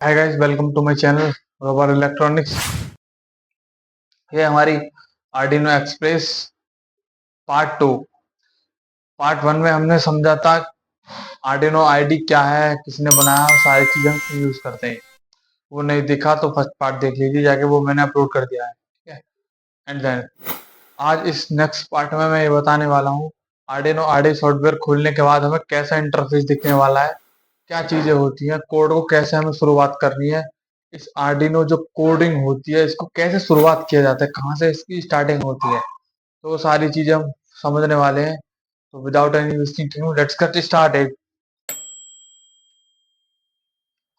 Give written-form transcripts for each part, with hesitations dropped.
Hi guys, welcome to my channel रोबर electronics. ये हमारी आर्डिनो एक्सप्रेस पार्ट 2। पार्ट 1 में हमने समझा था आर्डिनो आईडी क्या है, किसने बनाया, सारी चीजें हम क्यों यूज करते हैं। वो नहीं दिखा तो फर्स्ट पार्ट देख लीजिए जाके, वो मैंने अपलोड कर दिया है। ठीक है। एंड देन आज इस नेक्स्ट पार्ट में मैं ये बताने वाला हूँ आर्डिनो आईडी सॉफ्टवेयर खोलने के बाद हमें कैसा इंटरफेस दिखने वाला है, क्या चीजें होती हैं, कोड को कैसे हमें शुरुआत करनी है, इस आर्डिनो जो कोडिंग होती है इसको कैसे शुरुआत किया जाता है, कहाँ से इसकी स्टार्टिंग होती है। तो वो सारी चीजें हम समझने वाले हैं। तो without any wasting time let's get started.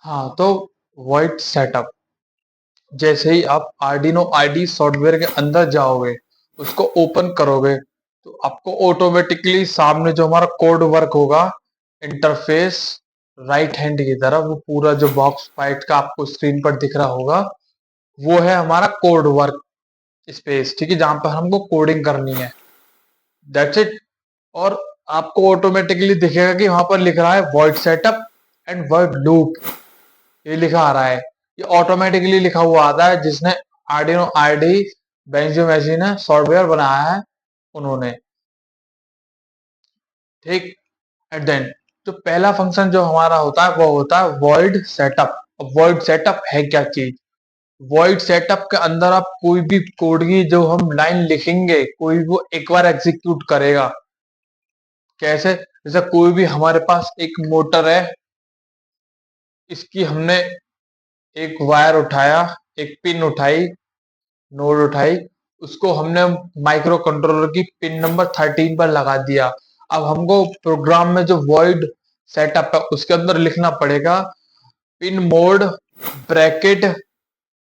हाँ, तो वॉइड सेटअप। जैसे ही आप आर्डिनो आईडी सॉफ्टवेयर के अंदर जाओगे, उसको ओपन करोगे, तो आपको ऑटोमेटिकली सामने जो हमारा कोड वर्क होगा, इंटरफेस राइट हैंड की तरफ वो पूरा जो बॉक्स फाइट का आपको स्क्रीन पर दिख रहा होगा, वो है हमारा कोड वर्क स्पेस। ठीक है, जहां पर हमको कोडिंग करनी है। That's it. और आपको ऑटोमेटिकली दिखेगा कि वहां पर लिख रहा है void setup and void loop. ये लिखा आ रहा है, ये ऑटोमेटिकली लिखा हुआ आता है जिसने आर्डिनो आईडी बेंजो मशीन सॉफ्टवेयर बनाया है उन्होंने। ठीक। एट देन जो पहला फंक्शन जो हमारा होता है वो होता है वॉइड सेटअप। अब वॉइड सेटअप है क्या चीज? वॉइड सेटअप के अंदर आप कोई भी कोड की जो हम लाइन लिखेंगे, कोई वो एक बार एग्जीक्यूट करेगा। कैसे? जैसे कोई भी हमारे पास एक मोटर है, इसकी हमने एक वायर उठाया, एक पिन उठाई, नोड उठाई, उसको हमने माइक्रो कंट्रोलर की पिन नंबर 13 पर लगा दिया। अब हमको प्रोग्राम में जो वॉइड सेटअप है उसके अंदर लिखना पड़ेगा pin mode bracket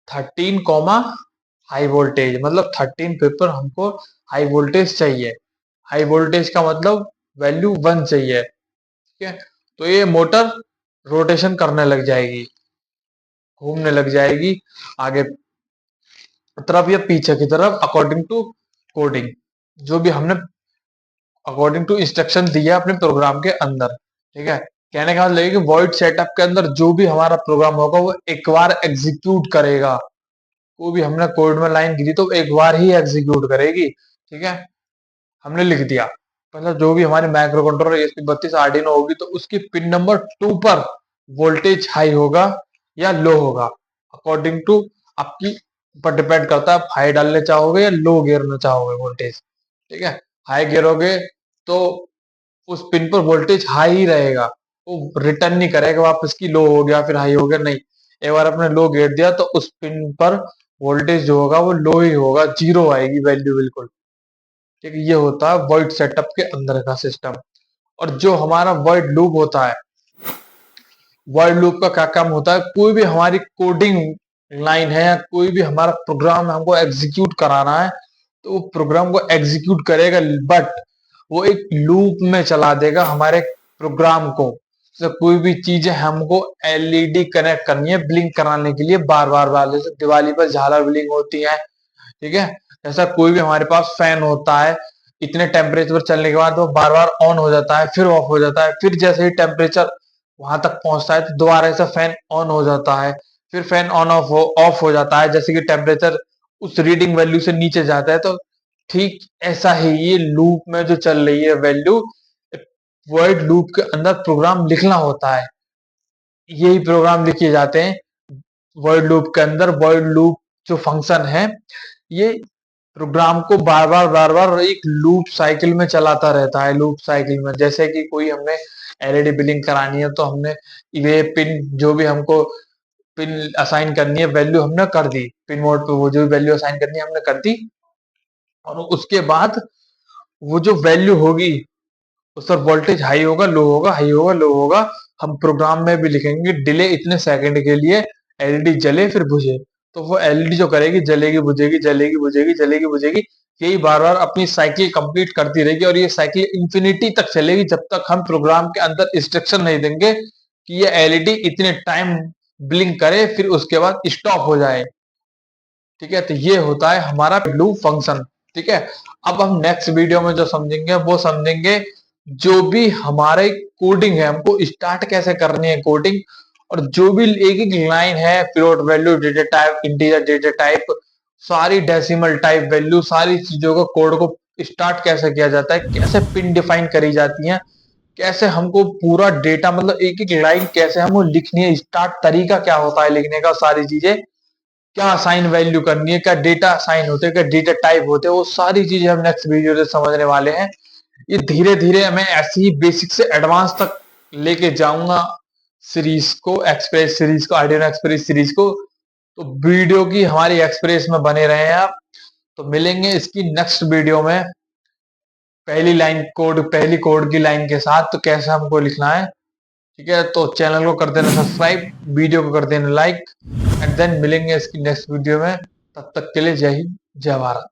13 comma high voltage, मतलब 13 पेपर हमको हाई वोल्टेज चाहिए। हाई वोल्टेज का मतलब वैल्यू 1 चाहिए। ठीक है। तो ये मोटर रोटेशन करने लग जाएगी, घूमने लग जाएगी आगे तरफ या पीछे की तरफ, अकॉर्डिंग टू कोडिंग जो भी हमने अकॉर्डिंग टू इंस्ट्रक्शन दिया अपने प्रोग्राम के अंदर। ठीक है। कहने का मतलब ये कि वॉइड सेटअप के अंदर जो भी हमारा प्रोग्राम होगा वो एक बार एग्जीक्यूट करेगा। कोई भी हमने कोड में लाइन गिरी तो एक बार ही एग्जीक्यूट करेगी। ठीक है। हमने लिख दिया, मतलब जो भी हमारी माइक्रो कंट्रोलर ESP32 आर्डिनो होगी तो उसकी पिन नंबर 2 पर वोल्टेज हाई होगा या लो होगा, अकॉर्डिंग टू आपकी पर डिपेंड करता है आप हाई डालने चाहोगे या लो गिरना चाहोगे वोल्टेज। ठीक है। हाई गिरोगे तो उस पिन पर वोल्टेज हाई ही रहेगा, वो रिटर्न नहीं करेगा वापस की लो हो गया फिर हाई हो गया, नहीं। एक बार आपने लो गिर दिया तो उस पिन पर वोल्टेज जो होगा वो लो ही होगा, जीरो आएगी वैल्यू बिल्कुल। ठीक है। ये होता है वॉइड सेटअप के अंदर का सिस्टम। और जो हमारा वॉइड लूप होता है, वॉइड लूप का क्या काम होता है? कोई भी हमारी कोडिंग लाइन है या कोई भी हमारा प्रोग्राम हमको एग्जीक्यूट कराना है, तो वो प्रोग्राम को एग्जीक्यूट करेगा, बट वो एक लूप में चला देगा हमारे प्रोग्राम को। तो कोई भी चीजें हमको एलईडी कनेक्ट करनी है ब्लिंक कराने के लिए बार बार बार, जैसे दिवाली पर झालर ब्लिंक होती है। ठीक है। ऐसा कोई भी हमारे पास फैन होता है, इतने टेम्परेचर पर चलने के बाद वो बार बार ऑन हो जाता है, फिर ऑफ हो जाता है, फिर जैसे ही टेम्परेचर वहां तक पहुंचता है तो दोबारा से फैन ऑन हो जाता है, फिर फैन ऑफ हो जाता है जैसे कि टेम्परेचर उस रीडिंग वैल्यू से नीचे जाता है। तो ठीक ऐसा ही ये लूप में जो चल रही है वैल्यू, वर्ड लूप के अंदर प्रोग्राम लिखना होता है। यही प्रोग्राम लिखे जाते हैं वर्ड लूप के अंदर। वर्ड लूप जो फंक्शन है, ये प्रोग्राम को बार बार एक लूप साइकिल में चलाता रहता है। लूप साइकिल में जैसे कि कोई हमने एलईडी बिलिंग करानी है तो हमने ये पिन जो भी हमको पिन असाइन करनी है वैल्यू हमने कर दी, पिन मोड पे वो जो वैल्यू असाइन करनी है हमने कर दी। और उसके बाद वो जो वैल्यू होगी उस पर वोल्टेज हाई होगा लो होगा, हाई होगा लो होगा। हम प्रोग्राम में भी लिखेंगे डिले इतने सेकंड के लिए एलईडी जले फिर बुझे। तो वो एलईडी जो करेगी जलेगी बुझेगी जलेगी बुझेगी जलेगी बुझेगी, यही बार बार अपनी साइकिल कंप्लीट करती रहेगी। और ये साइकिल इंफिनिटी तक चलेगी जब तक हम प्रोग्राम के अंदर इंस्ट्रक्शन नहीं देंगे कि ये एलईडी इतने टाइम ब्लिंक करे फिर उसके बाद स्टॉप हो जाए। ठीक है। तो ये होता है हमारा लूप फंक्शन। ठीक है। अब हम नेक्स्ट वीडियो में जो समझेंगे वो समझेंगे जो भी हमारे कोडिंग है, हमको स्टार्ट कैसे करनी है कोडिंग, और जो भी एक एक लाइन है, float value, data type, integer data type, सारी डेसिमल टाइप वैल्यू, सारी चीजों को, कोड को स्टार्ट कैसे किया जाता है, कैसे पिन डिफाइन करी जाती है, कैसे हमको पूरा डेटा मतलब एक एक लाइन कैसे हमको लिखनी है, स्टार्ट तरीका क्या होता है लिखने का, सारी चीजें क्या असाइन वैल्यू करनी है, क्या डेटा असाइन होते हैं, क्या डेटा टाइप होते हैं, वो सारी चीजें हम नेक्स्ट वीडियो से समझने वाले हैं। ये धीरे धीरे मैं ऐसे ही बेसिक से एडवांस तक लेके जाऊंगा सीरीज को, एक्सप्रेस सीरीज को, आर्डिनो एक्सप्रेस सीरीज को। तो वीडियो की हमारी एक्सप्रेस में बने रहे हैं आप। तो मिलेंगे इसकी नेक्स्ट वीडियो में पहली लाइन कोड, पहली कोड की लाइन के साथ, तो कैसे हमको लिखना है। ठीक है, तो चैनल को कर देना सब्सक्राइब, वीडियो को कर देना लाइक, एंड देन मिलेंगे इसकी नेक्स्ट वीडियो में। तब तक के लिए जय हिंद, जय भारत।